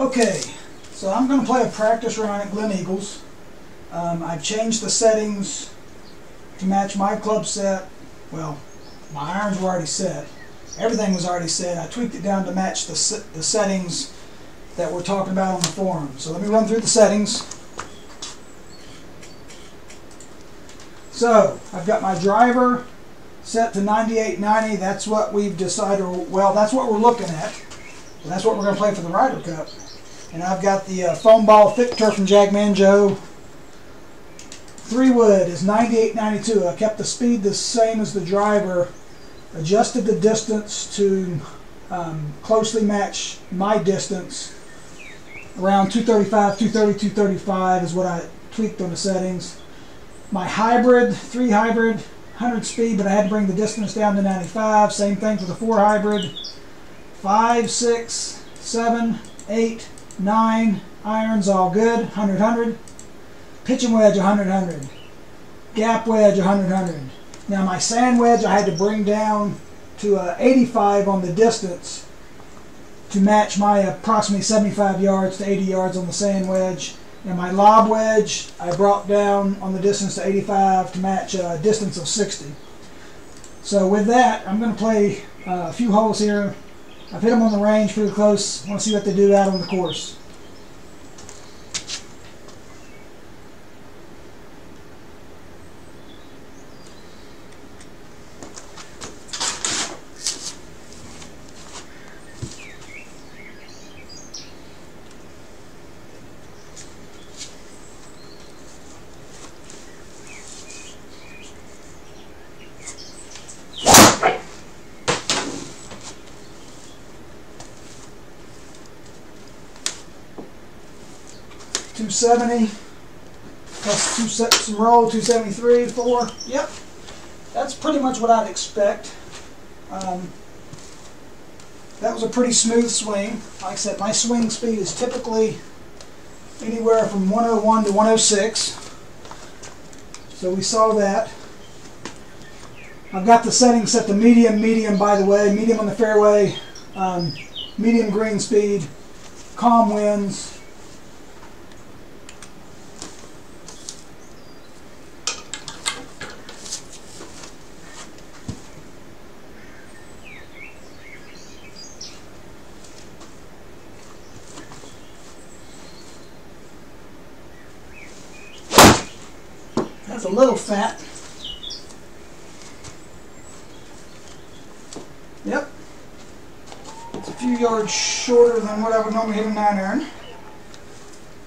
Okay, so I'm going to play a practice run at Gleneagles. I've changed the settings to match my club set. Well, my irons were already set. Everything was already set. I tweaked it down to match the settings that we're talking about on the forum. So let me run through the settings. So I've got my driver set to 98.90. That's what we've decided, well, that's what we're looking at. That's what we're going to play for the Ryder Cup. And I've got the foam ball thick turf from Jack Manjo. 3-wood is 98.92. I kept the speed the same as the driver, adjusted the distance to closely match my distance. Around 235, 230, 235 is what I tweaked on the settings. My hybrid, 3 hybrid, 100 speed, but I had to bring the distance down to 95. Same thing for the 4 hybrid. 5, 6, 7, 8, 9 irons, all good. 100, 100. Pitching wedge, 100, 100. Gap wedge, 100, 100. Now my sand wedge I had to bring down to 85 on the distance to match my approximately 75 yards to 80 yards on the sand wedge. And my lob wedge I brought down on the distance to 85 to match a distance of 60. So with that, I'm going to play a few holes here. I've hit them on the range pretty close. I want to see what they do out on the course. .270 plus some roll, 273, 4. Yep, that's pretty much what I'd expect. That was a pretty smooth swing. Like I said, my swing speed is typically anywhere from 101 to 106. So we saw that. I've got the settings set to medium, by the way. Medium on the fairway, medium green speed, calm winds. That's a little fat. Yep. It's a few yards shorter than what I would normally hit a 9-iron,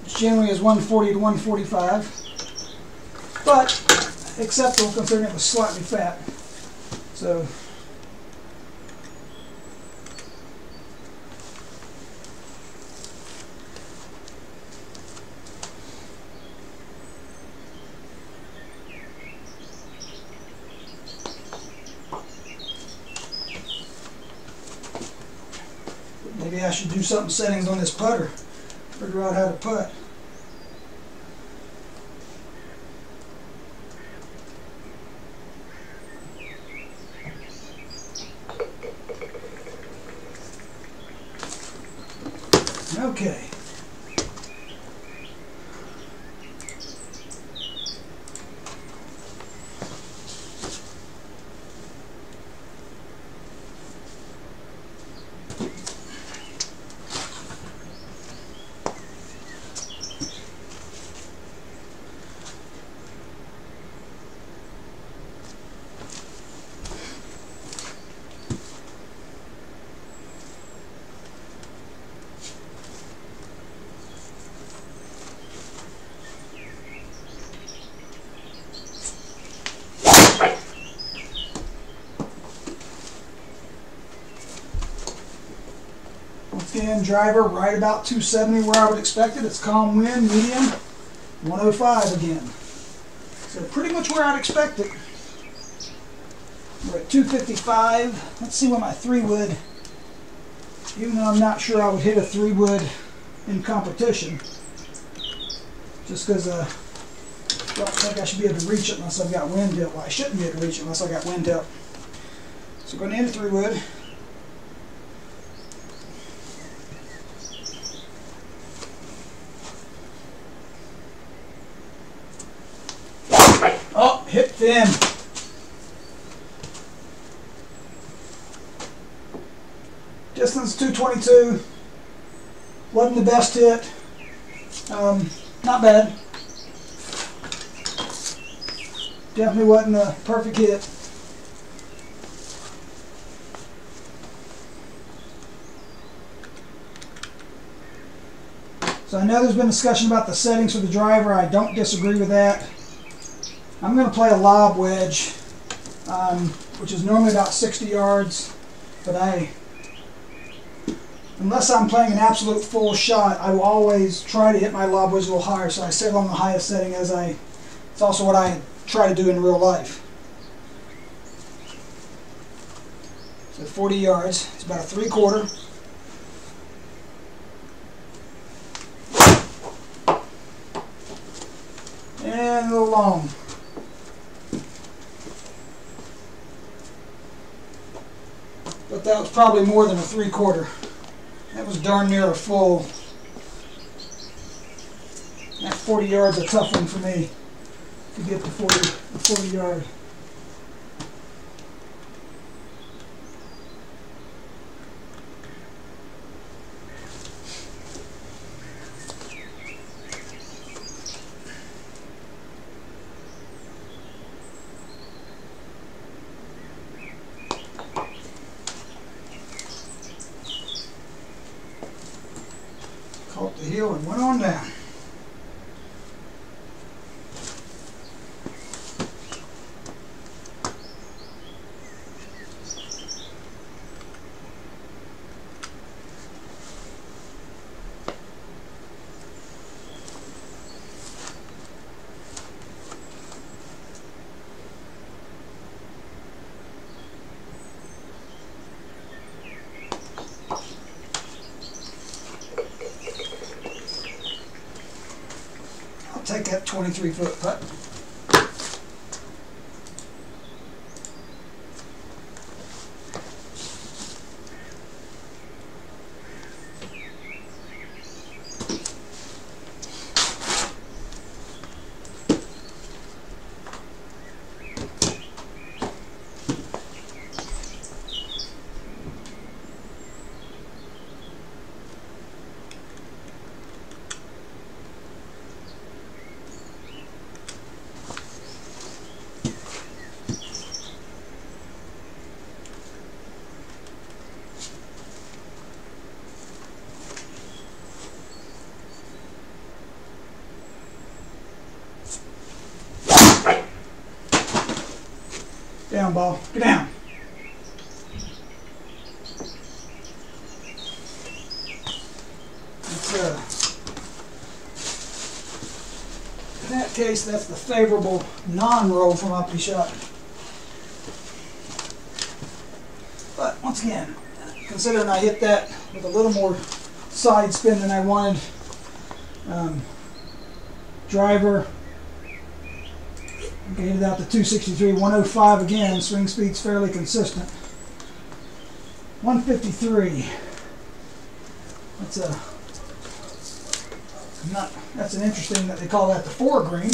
which generally is 140 to 145. But acceptable considering it was slightly fat. So maybe I should do something settings on this putter. Figure out how to putt. Okay. Again, driver right about 270 where I would expect it. It's calm wind, medium, 105 again. So pretty much where I'd expect it. We're at 255. Let's see what my 3-wood, even though I'm not sure I would hit a 3-wood in competition, just because I don't think I should be able to reach it unless I've got wind tilt. Well, I shouldn't be able to reach it unless I've got wind tilt. So we're going to hit a 3-wood. hit thin. Distance 222. Wasn't the best hit. Not bad. Definitely wasn't a perfect hit. So I know there's been discussion about the settings for the driver. I don't disagree with that. I'm going to play a lob wedge, which is normally about 60 yards, but unless I'm playing an absolute full shot, I will always try to hit my lob wedge a little higher, so I set it on the highest setting it's also what I try to do in real life. So 40 yards, it's about a 3/4. And a little long. But that was probably more than a 3/4. That was darn near a full. That 40 yards a tough one for me to get the 40 yard. Caught the heel and went on down. Take that 23-foot putt. Down, ball. Get down. In that case, that's the favorable non-roll from up the shot. But once again, considering I hit that with a little more side spin than I wanted, driver. Okay, hit it out to 263, 105 again. Swing speed's fairly consistent. 153. That's an interesting that they call that the 4 green.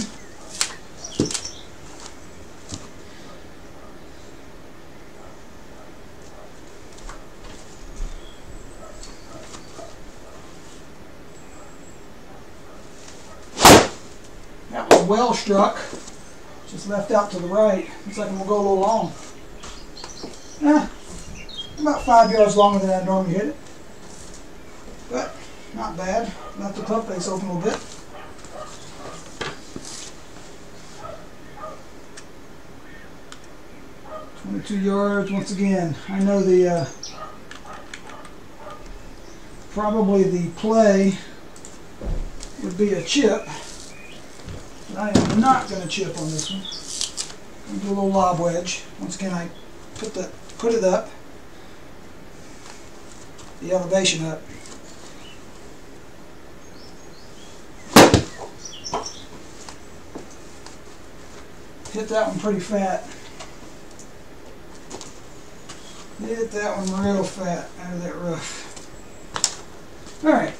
That was well struck. Just left out to the right. Looks like we'll go a little long. About 5 yards longer than I normally hit it. But not bad. Left the putt face open a little bit. "22 yards once again." I know the probably the play would be a chip. I am not going to chip on this one. I'm going to do a little lob wedge. Once again, I put it up, the elevation up. Hit that one pretty fat. Hit that one real fat out of that rough. All right.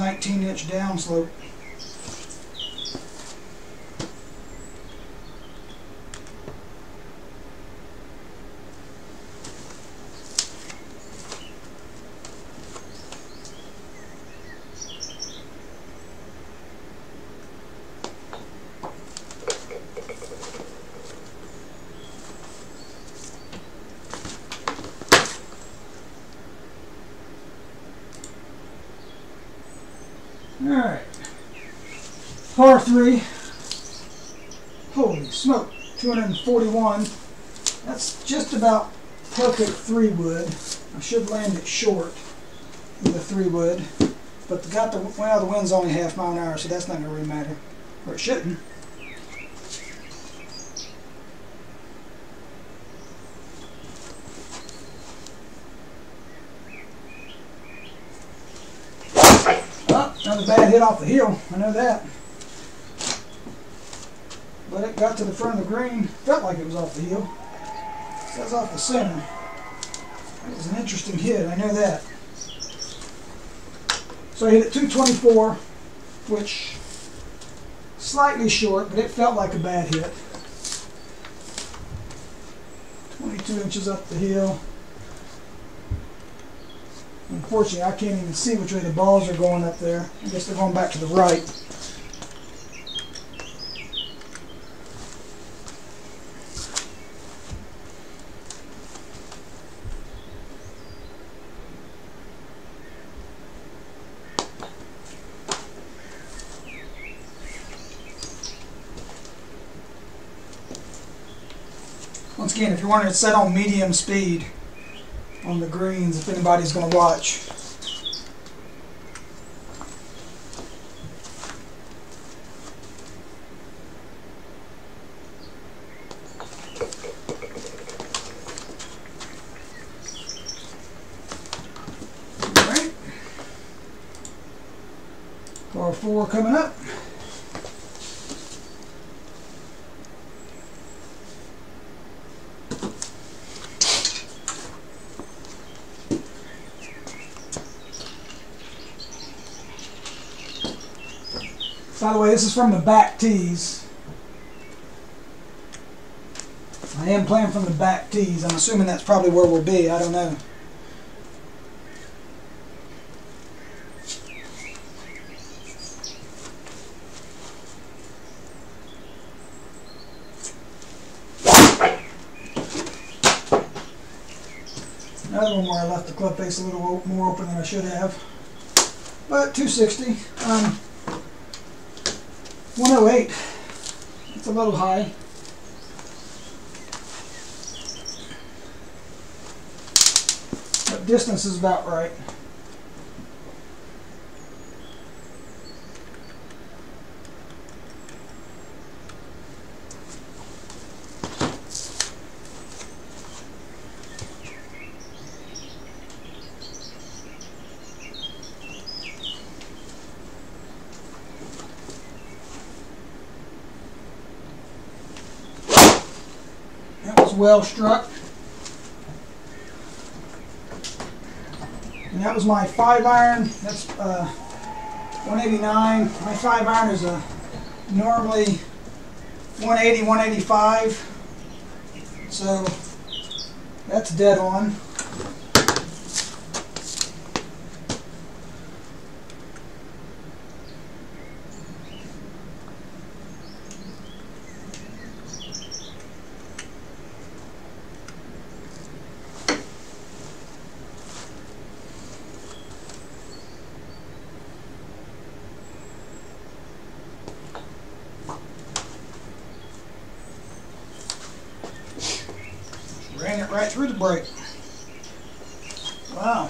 19-inch downslope. Alright, par 3, holy smoke, 241, that's just about perfect 3-wood. I should land it short with a 3-wood, but the wind's only half mile an hour, so that's not going to really matter, or it shouldn't. Another bad hit off the heel, I know that. But it got to the front of the green, felt like it was off the heel. It says off the center. It was an interesting hit, I know that. So I hit it 224, which slightly short, but it felt like a bad hit. 22 inches up the hill. Unfortunately, I can't even see which way the balls are going up there. I guess they're going back to the right. Once again, if you're wondering, it's set on medium speed on the greens if anybody's going to watch. Alright. Par 4 coming up. By the way, this is from the back tees. I am playing from the back tees. I'm assuming that's probably where we'll be. I don't know. Another one where I left the club face a little more open than I should have. But 260. 108. It's a little high. But distance is about right. Well struck. And that was my 5-iron. That's 189. My 5-iron is a normally 180, 185. So that's dead on. Ran it right through the brake. Wow.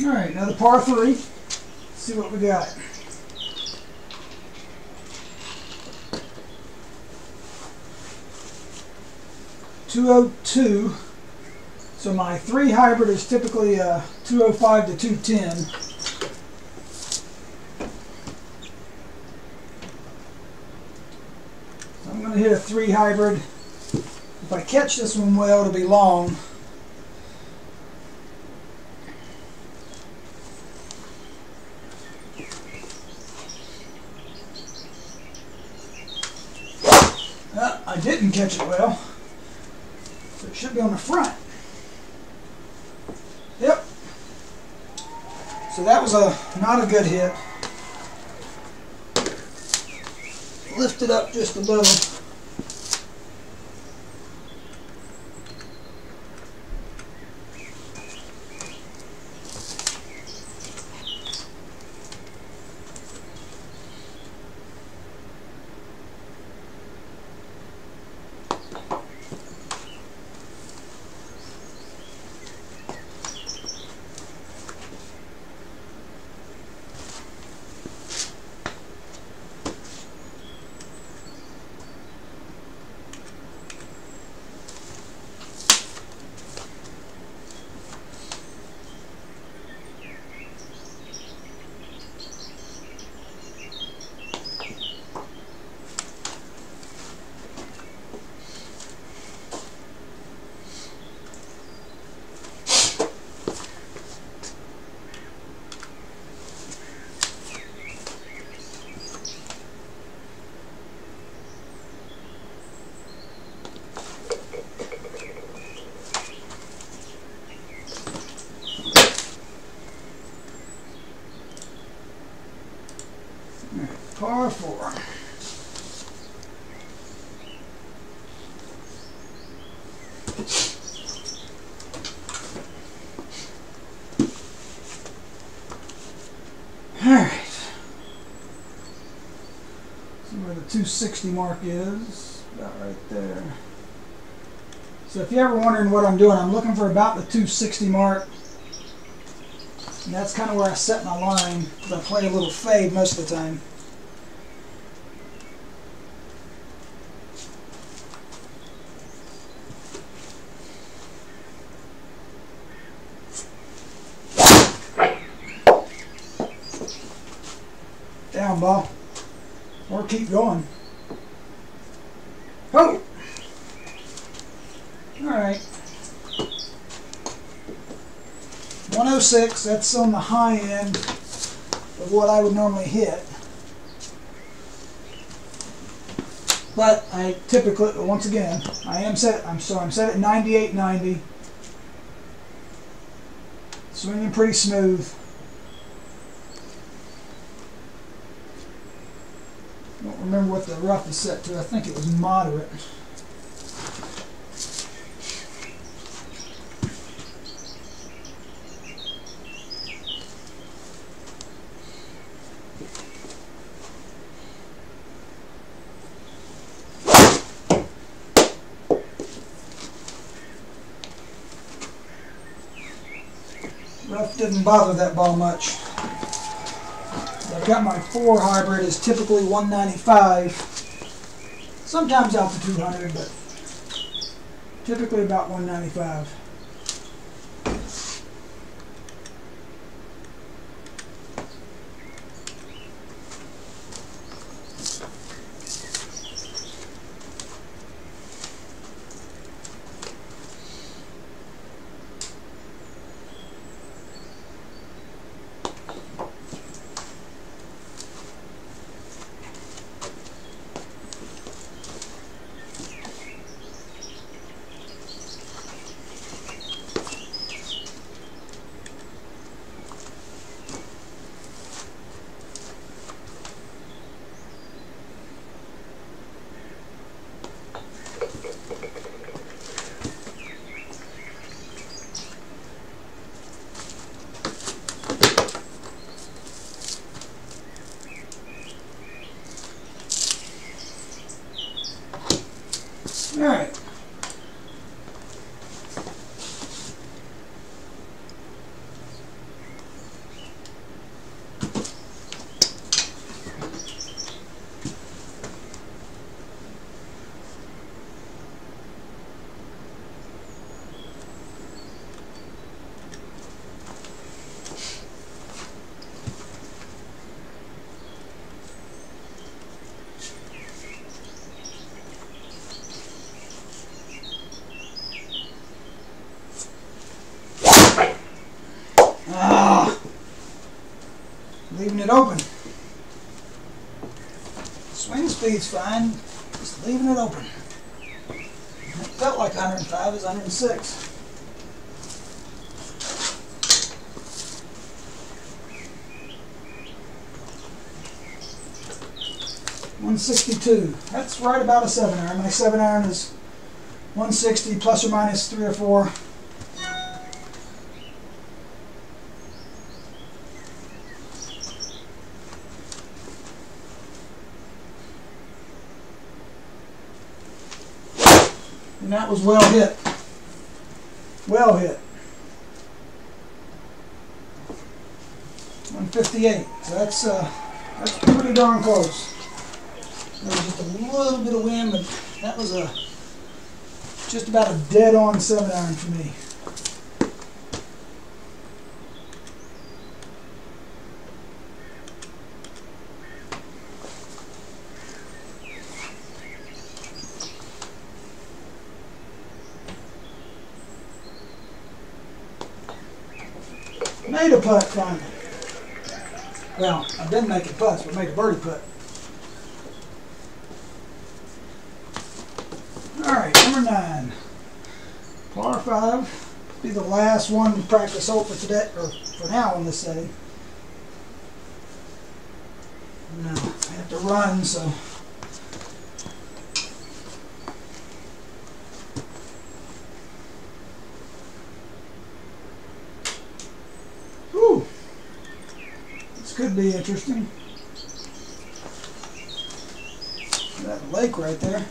All right, another par 3. Let's see what we got. .202 So my 3 hybrid is typically 205 to 210. So I'm going to hit a 3 hybrid. If I catch this one well, it'll be long. I didn't catch it well. So it should be on the front. Yep. So that was not a good hit. Lift it up just a little. Par 4. Alright. See where the 260 mark is. About right there. So if you're ever wondering what I'm doing, I'm looking for about the 260 mark. And that's kind of where I set my line, because I play a little fade most of the time. Down ball. Or keep going. Oh! Alright. 106, that's on the high end of what I would normally hit. But I typically, once again, I'm set at 98.90. Swinging pretty smooth. I don't remember what the rough is set to. I think it was moderate. Rough didn't bother that ball much. I've got my 4 hybrid is typically 195. Sometimes out to 200, but typically about 195. it open. Swing speed's fine, just leaving it open. It felt like 105, it's 106. .162. That's right about a 7-iron. My 7-iron is 160 plus or minus 3 or 4. And that was well hit. Well hit. 158. So that's pretty darn close. There was just a little bit of wind, but that was just about a dead-on 7-iron for me. Made a putt finally. Well, I didn't make a putt, but made a birdie putt. Alright, number 9. Par 5. Be the last one practice hole for today, or for now in this setting. No, I have to run, so. Whew. This could be interesting. That lake right there.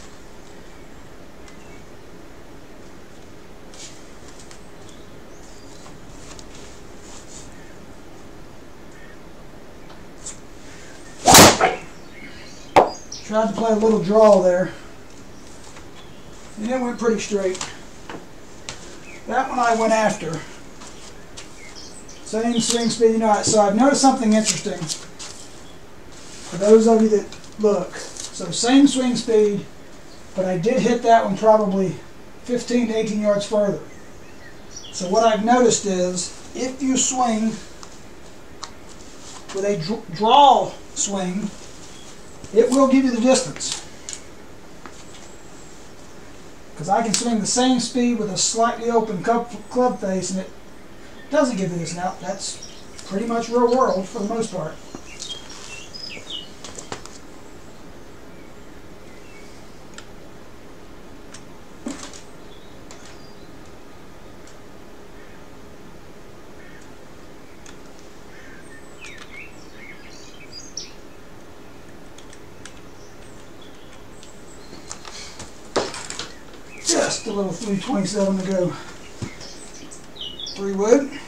Tried to play a little draw there, and it went pretty straight. That one I went after. Same swing speed, you know. So I've noticed something interesting for those of you that look. So same swing speed, but I did hit that one probably 15 to 18 yards further. So what I've noticed is if you swing with a draw swing, it will give you the distance. Because I can swing the same speed with a slightly open club face and it doesn't give you this. Now, that's pretty much real world for the most part. Just a little 327 to go. 3 wood.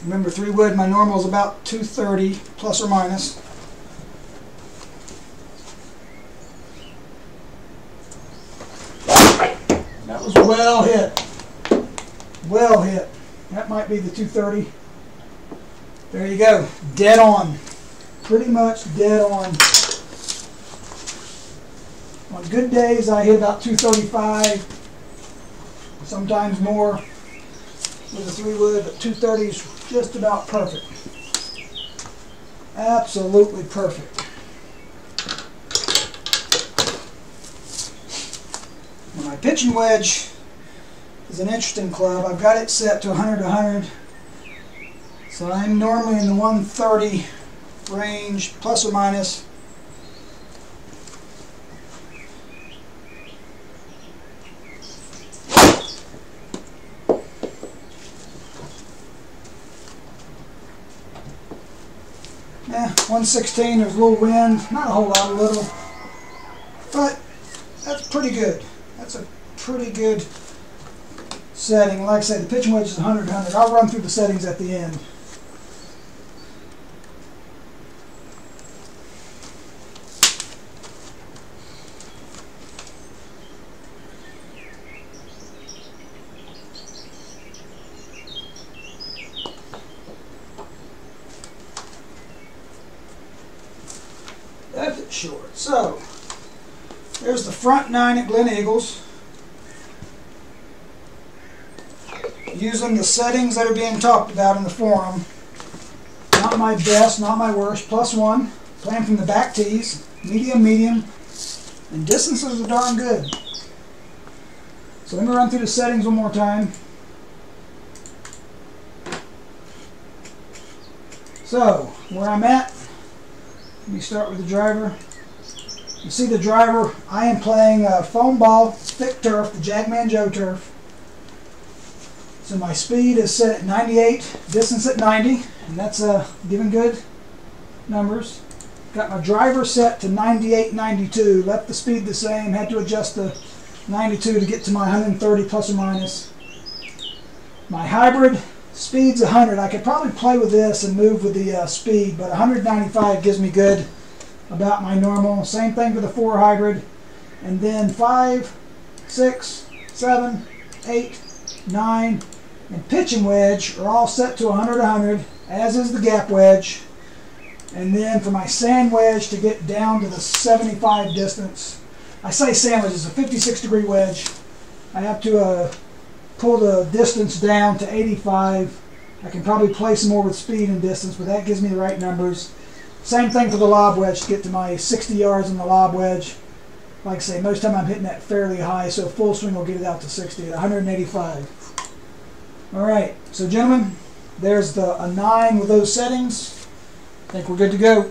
Remember, 3 wood, my normal is about 230 plus or minus. That was well hit. Well hit. That might be the 230. There you go. Dead on. Pretty much dead on. On good days, I hit about 235, sometimes more with a 3 wood, but 230 is just about perfect. Absolutely perfect. And my pitching wedge is an interesting club. I've got it set to 100 to 100, so I'm normally in the 130 range, plus or minus. Yeah, 116, there's a little wind, not a whole lot, a little, but that's pretty good. That's a pretty good setting. Like I said, the pitching wedge is 100, 100. I'll run through the settings at the end. Left it short. So, there's the front 9 at Gleneagles. Using the settings that are being talked about in the forum. Not my best, not my worst. +1. Playing from the back tees. Medium, medium. And distances are darn good. So let me run through the settings one more time. So, where I'm at, let me start with the driver. You see the driver, I am playing a foam ball, thick turf, the Jackman Joe turf. So my speed is set at 98, distance at 90, and that's giving good numbers. Got my driver set to 98, 92, left the speed the same, had to adjust the 92 to get to my 130 plus or minus. My hybrid speed's 100. I could probably play with this and move with the speed, but 195 gives me good about my normal. Same thing for the 4 hybrid. And then 5, 6, 7, 8, 9, and pitching wedge are all set to 100, 100, as is the gap wedge. And then for my sand wedge to get down to the 75 distance, I say sand wedge, it's a 56-degree wedge. I have to pull the distance down to 85. I can probably play some more with speed and distance, but that gives me the right numbers. Same thing for the lob wedge to get to my 60 yards on the lob wedge. Like I say, most of the time I'm hitting that fairly high, so full swing will get it out to 60 at 185. All right, so gentlemen, there's a 9 with those settings. I think we're good to go.